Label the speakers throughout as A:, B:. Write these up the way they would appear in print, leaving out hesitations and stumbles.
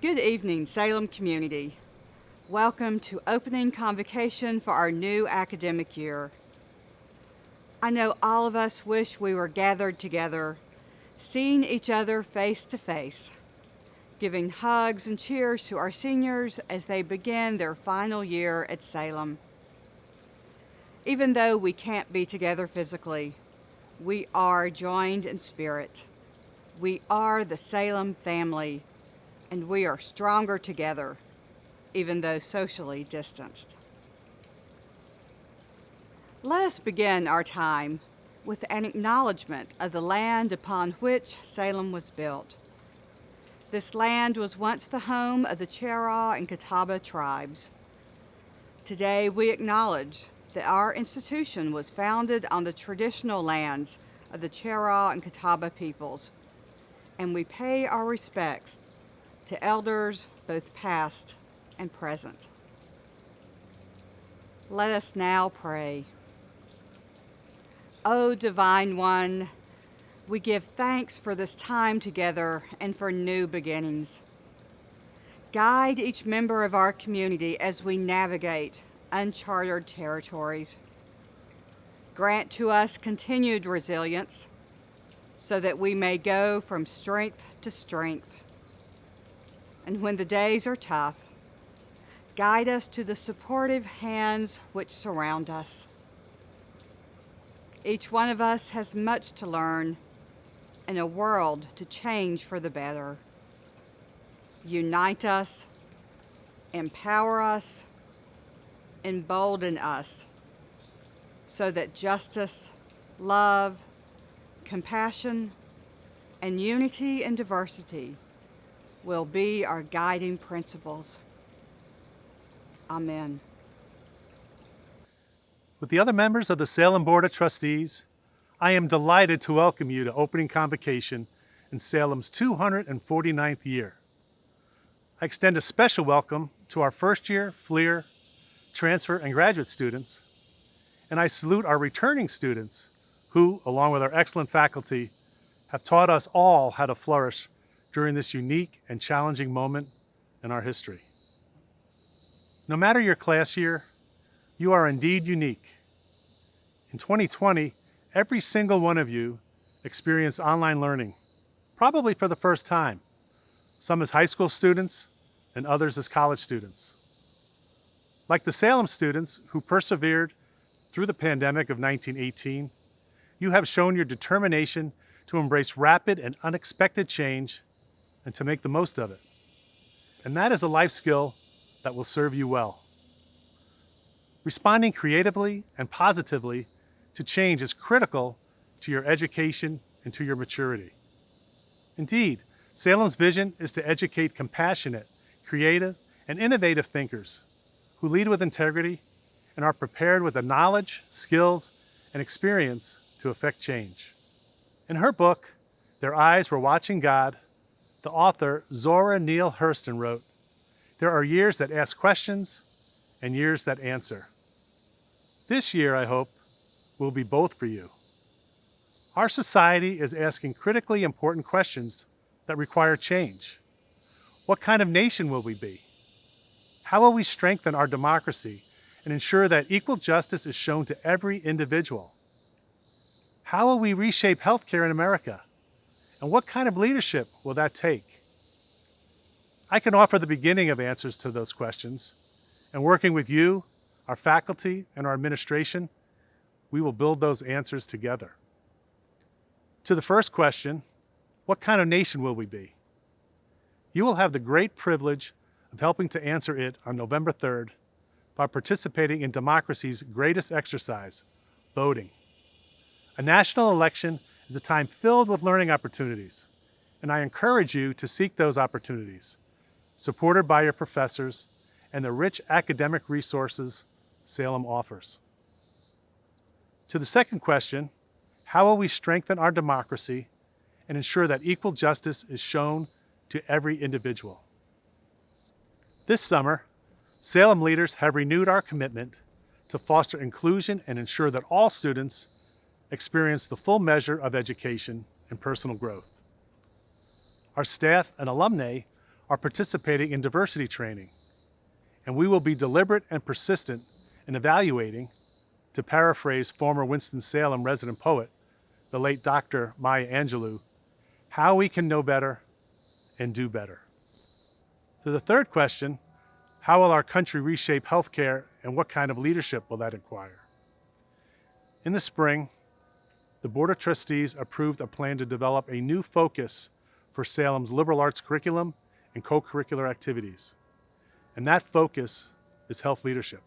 A: Good evening, Salem community. Welcome to opening convocation for our new academic year. I know all of us wish we were gathered together, seeing each other face to face, giving hugs and cheers to our seniors as they begin their final year at Salem. Even though we can't be together physically, we are joined in spirit. We are the Salem family, and we are stronger together, even though socially distanced. Let us begin our time with an acknowledgement of the land upon which Salem was built. This land was once the home of the Cherokee and Catawba tribes. Today we acknowledge that our institution was founded on the traditional lands of the Cherokee and Catawba peoples, and we pay our respects to elders both past and present. Let us now pray. O Divine One, we give thanks for this time together and for new beginnings. Guide each member of our community as we navigate uncharted territories. Grant to us continued resilience so that we may go from strength to strength. And when the days are tough, guide us to the supportive hands which surround us. Each one of us has much to learn and a world to change for the better. Unite us, empower us, embolden us so that justice, love, compassion, and unity and diversity will be our guiding principles. Amen.
B: With the other members of the Salem Board of Trustees, I am delighted to welcome you to opening convocation in Salem's 249th year. I extend a special welcome to our first year, FLIR, transfer, and graduate students, and I salute our returning students who, along with our excellent faculty, have taught us all how to flourish during this unique and challenging moment in our history. No matter your class year, you are indeed unique. In 2020, every single one of you experienced online learning, probably for the first time, some as high school students and others as college students. Like the Salem students who persevered through the pandemic of 1918, you have shown your determination to embrace rapid and unexpected change and to make the most of it. And that is a life skill that will serve you well. Responding creatively and positively to change is critical to your education and to your maturity. Indeed, Salem's vision is to educate compassionate, creative, and innovative thinkers who lead with integrity and are prepared with the knowledge, skills, and experience to effect change. In her book, Their Eyes Were Watching God, the author Zora Neale Hurston wrote, "There are years that ask questions and years that answer." This year, I hope, will be both for you. Our society is asking critically important questions that require change. What kind of nation will we be? How will we strengthen our democracy and ensure that equal justice is shown to every individual? How will we reshape healthcare in America? And what kind of leadership will that take? I can offer the beginning of answers to those questions, and working with you, our faculty, and our administration, we will build those answers together. To the first question, what kind of nation will we be? You will have the great privilege of helping to answer it on November 3rd by participating in democracy's greatest exercise, voting. A national election is a time filled with learning opportunities, and I encourage you to seek those opportunities, supported by your professors and the rich academic resources Salem offers. To the second question, how will we strengthen our democracy and ensure that equal justice is shown to every individual? This summer, Salem leaders have renewed our commitment to foster inclusion and ensure that all students experience the full measure of education and personal growth. Our staff and alumni are participating in diversity training, and we will be deliberate and persistent in evaluating, to paraphrase former Winston-Salem resident poet, the late Dr. Maya Angelou, how we can know better and do better. To the third question, how will our country reshape healthcare and what kind of leadership will that require? In the spring, the Board of Trustees approved a plan to develop a new focus for Salem's liberal arts curriculum and co-curricular activities. And that focus is health leadership.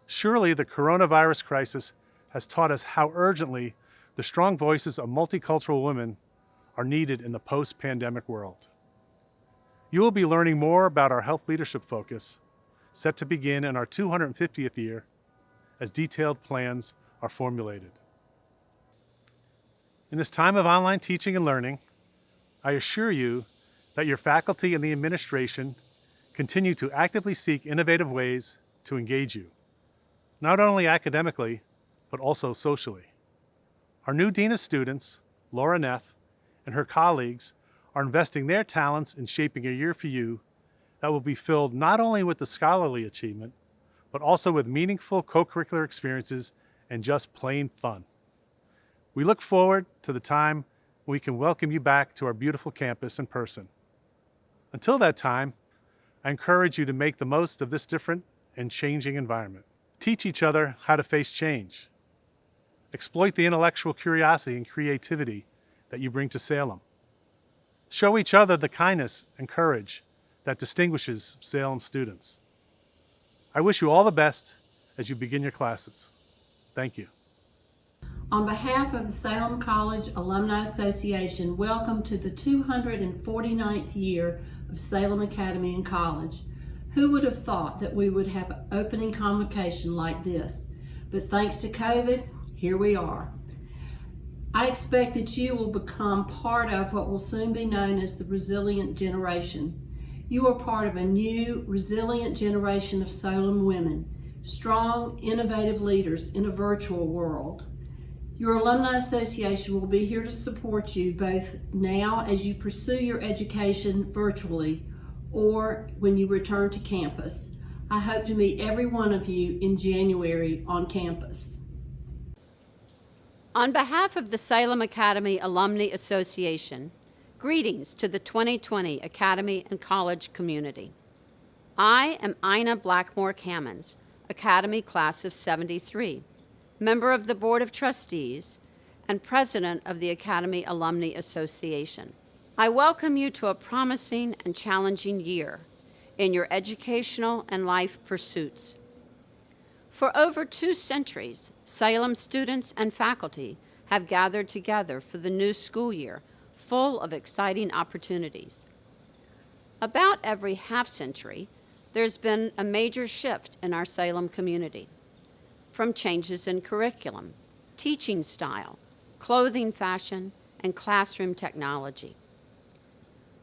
B: Surely the coronavirus crisis has taught us how urgently the strong voices of multicultural women are needed in the post-pandemic world. You will be learning more about our health leadership focus, set to begin in our 250th year, as detailed plans are formulated. In this time of online teaching and learning, I assure you that your faculty and the administration continue to actively seek innovative ways to engage you, not only academically, but also socially. Our new Dean of Students, Laura Neff, and her colleagues are investing their talents in shaping a year for you that will be filled not only with the scholarly achievement, but also with meaningful co-curricular experiences and just plain fun. We look forward to the time when we can welcome you back to our beautiful campus in person. Until that time, I encourage you to make the most of this different and changing environment. Teach each other how to face change. Exploit the intellectual curiosity and creativity that you bring to Salem. Show each other the kindness and courage that distinguishes Salem students. I wish you all the best as you begin your classes. Thank you.
C: On behalf of the Salem College Alumni Association, welcome to the 249th year of Salem Academy and College. Who would have thought that we would have an opening convocation like this? But thanks to COVID, here we are. I expect that you will become part of what will soon be known as the resilient generation. You are part of a new, resilient generation of Salem women, strong, innovative leaders in a virtual world. Your Alumni Association will be here to support you both now as you pursue your education virtually or when you return to campus. I hope to meet every one of you in January on campus.
D: On behalf of the Salem Academy Alumni Association, greetings to the 2020 Academy and College community. I am Ina Blackmore Kamens, Academy Class of 73, member of the Board of Trustees and President of the Academy Alumni Association. I welcome you to a promising and challenging year in your educational and life pursuits. For over 2 centuries, Salem students and faculty have gathered together for the new school year, full of exciting opportunities. About every half-century, there's been a major shift in our Salem community, from changes in curriculum, teaching style, clothing fashion, and classroom technology.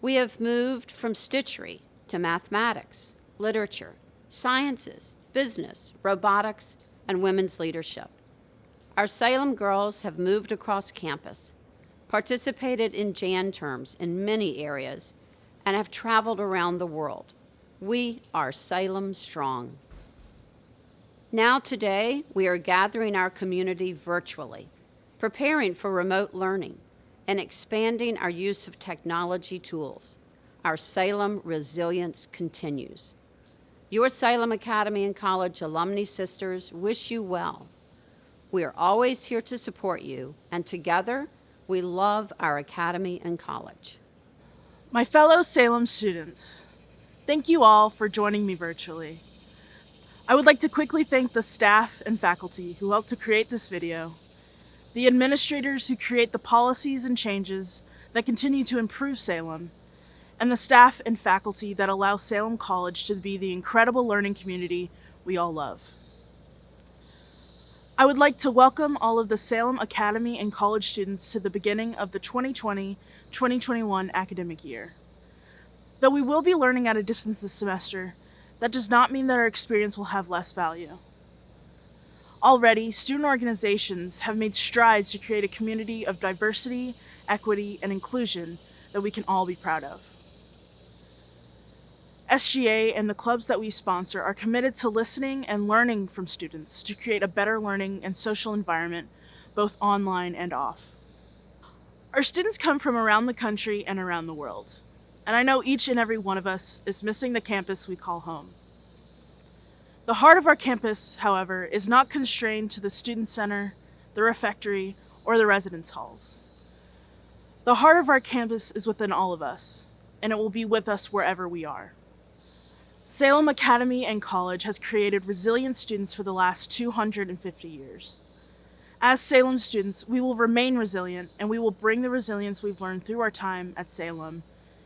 D: We have moved from stitchery to mathematics, literature, sciences, business, robotics, and women's leadership. Our Salem girls have moved across campus, participated in Jan terms in many areas, and have traveled around the world. We are Salem strong. Now today, we are gathering our community virtually, preparing for remote learning, and expanding our use of technology tools. Our Salem resilience continues. Your Salem Academy and College alumni sisters wish you well. We are always here to support you, and together, we love our Academy and College.
E: My fellow Salem students, thank you all for joining me virtually. I would like to quickly thank the staff and faculty who helped to create this video, the administrators who create the policies and changes that continue to improve Salem, and the staff and faculty that allow Salem College to be the incredible learning community we all love. I would like to welcome all of the Salem Academy and College students to the beginning of the 2020-2021 academic year. Though we will be learning at a distance this semester, that does not mean that our experience will have less value. Already, student organizations have made strides to create a community of diversity, equity, and inclusion that we can all be proud of. SGA and the clubs that we sponsor are committed to listening and learning from students to create a better learning and social environment, both online and off. Our students come from around the country and around the world, and I know each and every one of us is missing the campus we call home. The heart of our campus, however, is not constrained to the student center, the refectory, or the residence halls. The heart of our campus is within all of us, and it will be with us wherever we are. Salem Academy and College has created resilient students for the last 250 years. As Salem students, we will remain resilient, and we will bring the resilience we've learned through our time at Salem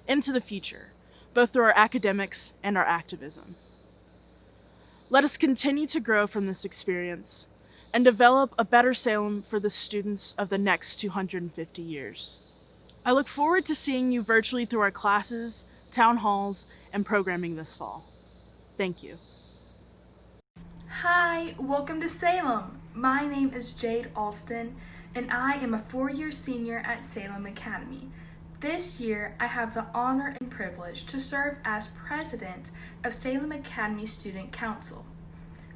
E: into the future, both through our academics and our activism. Let us continue to grow from this experience and develop a better Salem for the students of the next 250 years. I look forward to seeing you virtually through our classes, town halls, and programming this fall. Thank you.
F: Hi, welcome to Salem. My name is Jade Alston, and I am a four-year senior at Salem Academy. This year, I have the honor and privilege to serve as president of Salem Academy Student Council.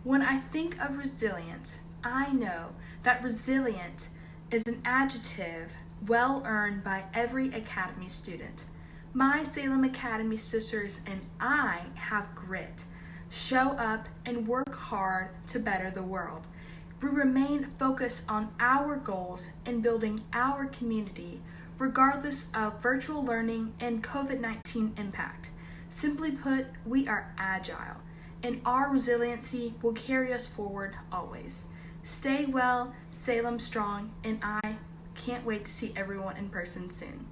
F: When I think of resilience, I know that resilient is an adjective well earned by every Academy student. My Salem Academy sisters and I have grit, show up, and work hard to better the world. We remain focused on our goals and building our community, regardless of virtual learning and COVID-19 impact. Simply put, we are agile, and our resiliency will carry us forward always. Stay well, Salem strong, and I can't wait to see everyone in person soon.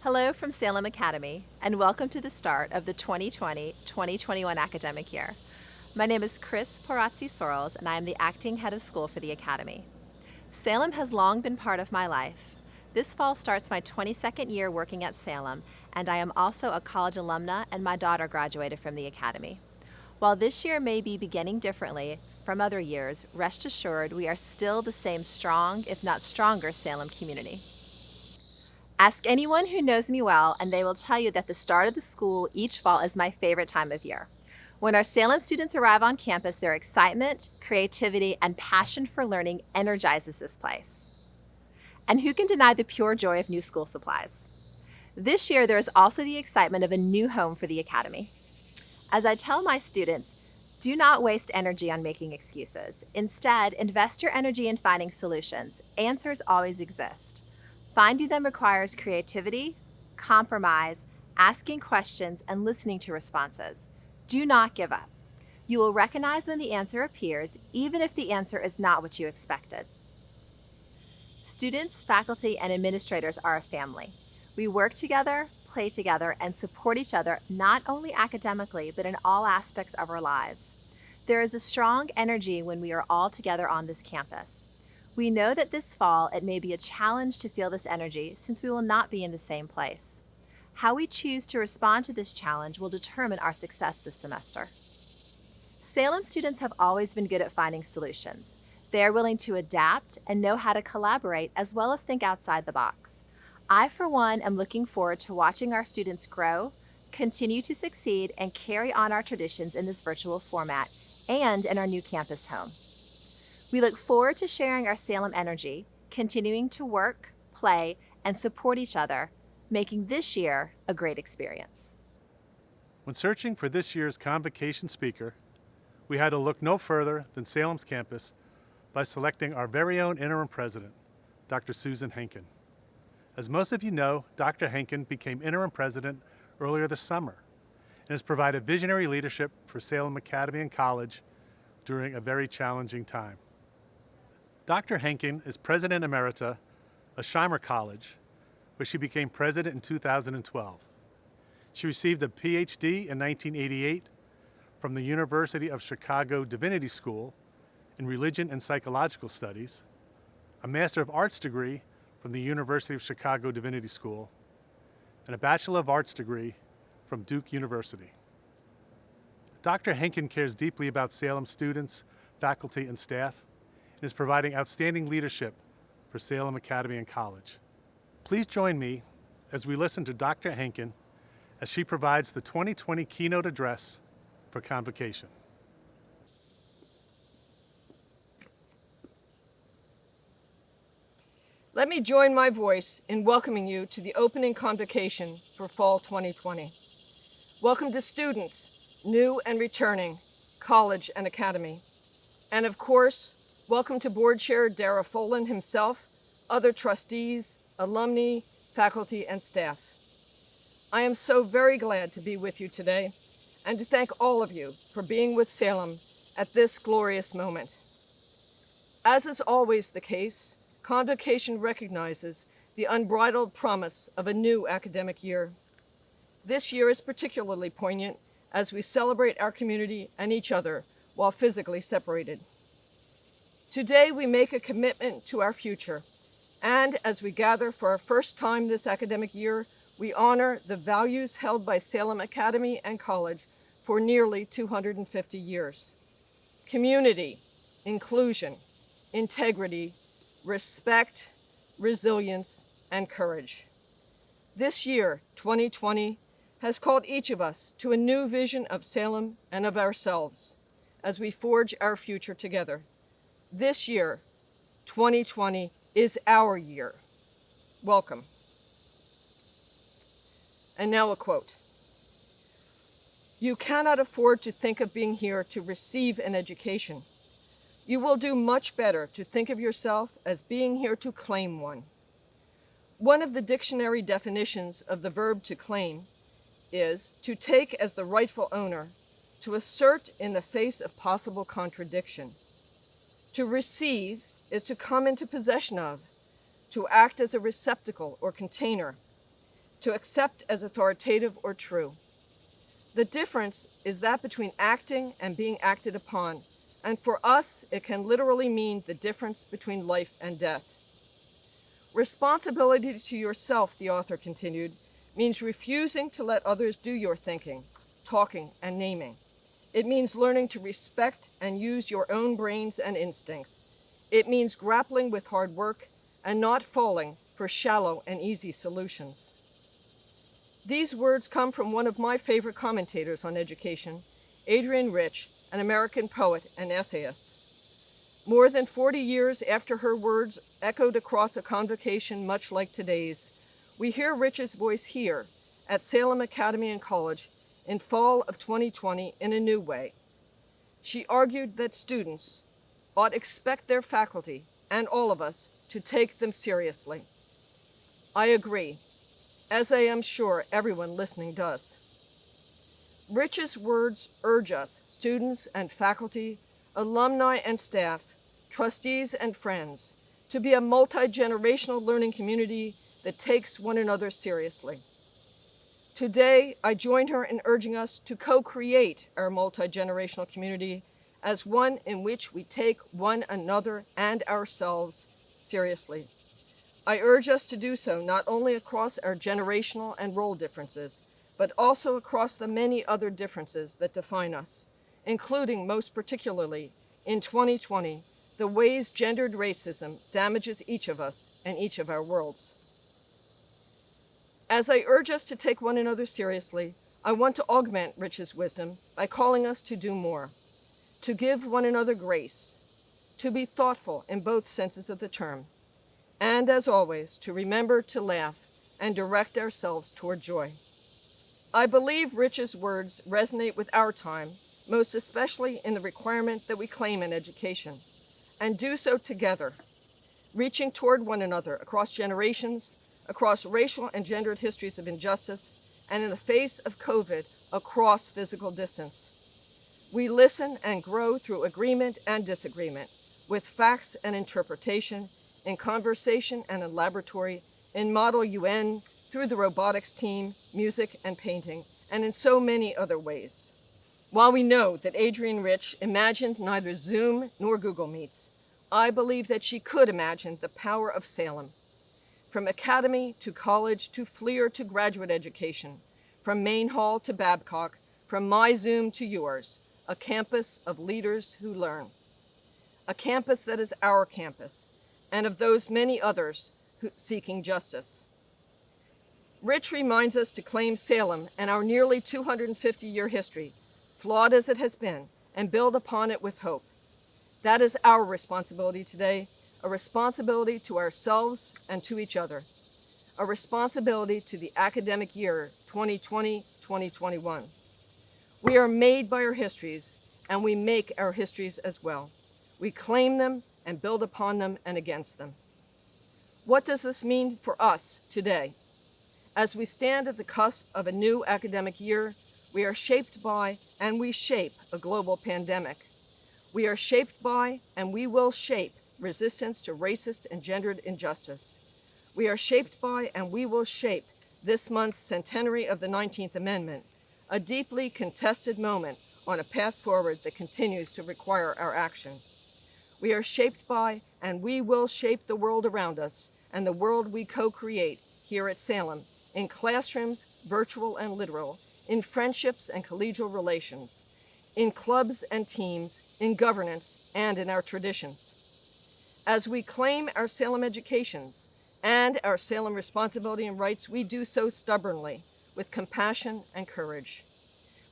G: Hello from Salem Academy, and welcome to the start of the 2020-2021 academic year. My name is Chris Porazzi-Sorrells, and I am the acting head of school for the Academy. Salem has long been part of my life. This fall starts my 22nd year working at Salem, and I am also a college alumna, and my daughter graduated from the Academy. While this year may be beginning differently from other years, rest assured we are still the same strong, if not stronger, Salem community. Ask anyone who knows me well, and they will tell you that the start of the school each fall is my favorite time of year. When our Salem students arrive on campus, their excitement, creativity, and passion for learning energizes this place. And who can deny the pure joy of new school supplies? This year, there is also the excitement of a new home for the Academy. As I tell my students, do not waste energy on making excuses. Instead, invest your energy in finding solutions. Answers always exist. Finding them requires creativity, compromise, asking questions, and listening to responses. Do not give up. You will recognize when the answer appears, even if the answer is not what you expected. Students, faculty, and administrators are a family. We work together, play together, and support each other not only academically, but in all aspects of our lives. There is a strong energy when we are all together on this campus. We know that this fall it may be a challenge to feel this energy since we will not be in the same place. How we choose to respond to this challenge will determine our success this semester. Salem students have always been good at finding solutions. They are willing to adapt and know how to collaborate as well as think outside the box. I, for one, am looking forward to watching our students grow, continue to succeed, and carry on our traditions in this virtual format and in our new campus home. We look forward to sharing our Salem energy, continuing to work, play, and support each other, making this year a great experience.
B: When searching for this year's convocation speaker, we had to look no further than Salem's campus by selecting our very own interim president, Dr. Susan Henkin. As most of you know, Dr. Henkin became interim president earlier this summer and has provided visionary leadership for Salem Academy and College during a very challenging time. Dr. Henkin is President Emerita of Shimer College, where she became president in 2012. She received a PhD in 1988 from the University of Chicago Divinity School in Religion and Psychological Studies, a Master of Arts degree from the University of Chicago Divinity School, and a Bachelor of Arts degree from Duke University. Dr. Henkin cares deeply about Salem students, faculty, and staff, and is providing outstanding leadership for Salem Academy and College. Please join me as we listen to Dr. Henkin as she provides the 2020 keynote address for convocation.
H: Let me join my voice in welcoming you to the opening convocation for fall 2020. Welcome to students, new and returning, college and academy. And of course, welcome to Board Chair Dara Folan himself, other trustees, alumni, faculty, and staff. I am so very glad to be with you today and to thank all of you for being with Salem at this glorious moment. As is always the case, convocation recognizes the unbridled promise of a new academic year. This year is particularly poignant as we celebrate our community and each other while physically separated. Today we make a commitment to our future, and as we gather for our first time this academic year, we honor the values held by Salem Academy and College for nearly 250 years. Community, inclusion, integrity, respect, resilience, and courage. This year, 2020, has called each of us to a new vision of Salem and of ourselves as we forge our future together. This year, 2020, is our year. Welcome. And now a quote. You cannot afford to think of being here to receive an education. You will do much better to think of yourself as being here to claim one. One of the dictionary definitions of the verb to claim is to take as the rightful owner, to assert in the face of possible contradiction. To receive is to come into possession of, to act as a receptacle or container, to accept as authoritative or true. The difference is that between acting and being acted upon, and for us, it can literally mean the difference between life and death. Responsibility to yourself, the author continued, means refusing to let others do your thinking, talking, and naming. It means learning to respect and use your own brains and instincts. It means grappling with hard work and not falling for shallow and easy solutions. These words come from one of my favorite commentators on education, Adrienne Rich, an American poet and essayist. More than 40 years after her words echoed across a convocation much like today's, we hear Rich's voice here at Salem Academy and College in fall of 2020 in a new way. She argued that students ought expect their faculty and all of us to take them seriously. I agree, as I am sure everyone listening does. Rich's words urge us, students and faculty, alumni and staff, trustees and friends, to be a multi-generational learning community that takes one another seriously. Today, I join her in urging us to co-create our multi-generational community as one in which we take one another and ourselves seriously. I urge us to do so not only across our generational and role differences, but also across the many other differences that define us, including most particularly in 2020, the ways gendered racism damages each of us and each of our worlds. As I urge us to take one another seriously, I want to augment Rich's wisdom by calling us to do more, to give one another grace, to be thoughtful in both senses of the term, and as always, to remember to laugh and direct ourselves toward joy. I believe Rich's words resonate with our time, most especially in the requirement that we claim in education, and do so together, reaching toward one another across generations, across racial and gendered histories of injustice, and in the face of COVID, across physical distance. We listen and grow through agreement and disagreement, with facts and interpretation, in conversation and in laboratory, in Model UN, through the robotics team, music and painting, and in so many other ways. While we know that Adrienne Rich imagined neither Zoom nor Google Meets, I believe that she could imagine the power of Salem. From academy to college to FLIR to graduate education, from Main Hall to Babcock, from my Zoom to yours, a campus of leaders who learn. A campus that is our campus, and of those many others seeking justice. Rich reminds us to claim Salem and our nearly 250-year history, flawed as it has been, and build upon it with hope. That is our responsibility today, a responsibility to ourselves and to each other, a responsibility to the academic year 2020-2021. We are made by our histories, and we make our histories as well. We claim them and build upon them and against them. What does this mean for us today? As we stand at the cusp of a new academic year, we are shaped by and we shape a global pandemic. We are shaped by and we will shape resistance to racist and gendered injustice. We are shaped by and we will shape this month's centenary of the 19th Amendment, a deeply contested moment on a path forward that continues to require our action. We are shaped by and we will shape the world around us and the world we co-create here at Salem, in classrooms, virtual and literal, in friendships and collegial relations, in clubs and teams, in governance, and in our traditions. As we claim our Salem educations and our Salem responsibility and rights, we do so stubbornly, with compassion and courage.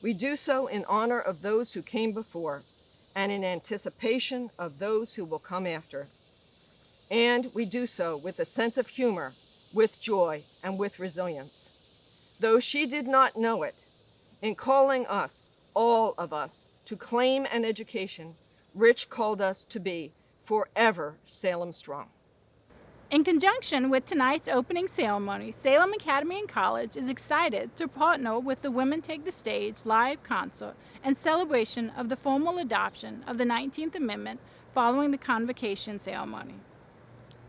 H: We do so in honor of those who came before and in anticipation of those who will come after. And we do so with a sense of humor, with joy, and with resilience. Though she did not know it, in calling us, all of us, to claim an education, Rich called us to be forever Salem strong.
I: In conjunction with tonight's opening ceremony, Salem Academy and College is excited to partner with the Women Take the Stage live concert and celebration of the formal adoption of the 19th Amendment following the convocation ceremony.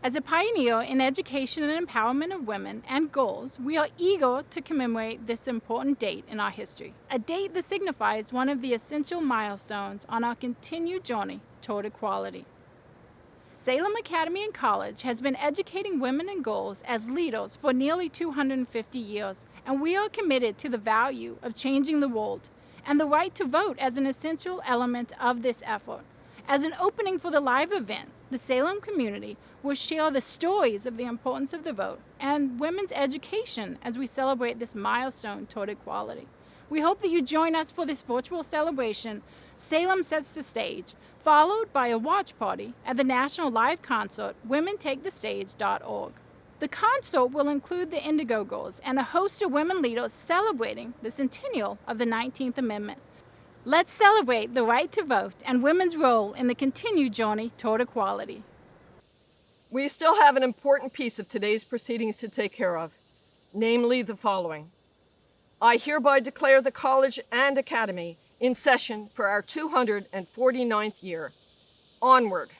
I: As a pioneer in education and empowerment of women and girls, we are eager to commemorate this important date in our history, a date that signifies one of the essential milestones on our continued journey toward equality. Salem Academy and College has been educating women and girls as leaders for nearly 250 years, and we are committed to the value of changing the world and the right to vote as an essential element of this effort. As an opening for the live event, the Salem community will share the stories of the importance of the vote and women's education as we celebrate this milestone toward equality. We hope that you join us for this virtual celebration, Salem Sets the Stage, followed by a watch party at the national live concert, WomenTakeTheStage.org. The concert will include the Indigo Girls and a host of women leaders celebrating the centennial of the 19th Amendment. Let's celebrate the right to vote and women's role in the continued journey toward equality.
H: We still have an important piece of today's proceedings to take care of, namely the following. I hereby declare the college and academy in session for our 249th year. Onward.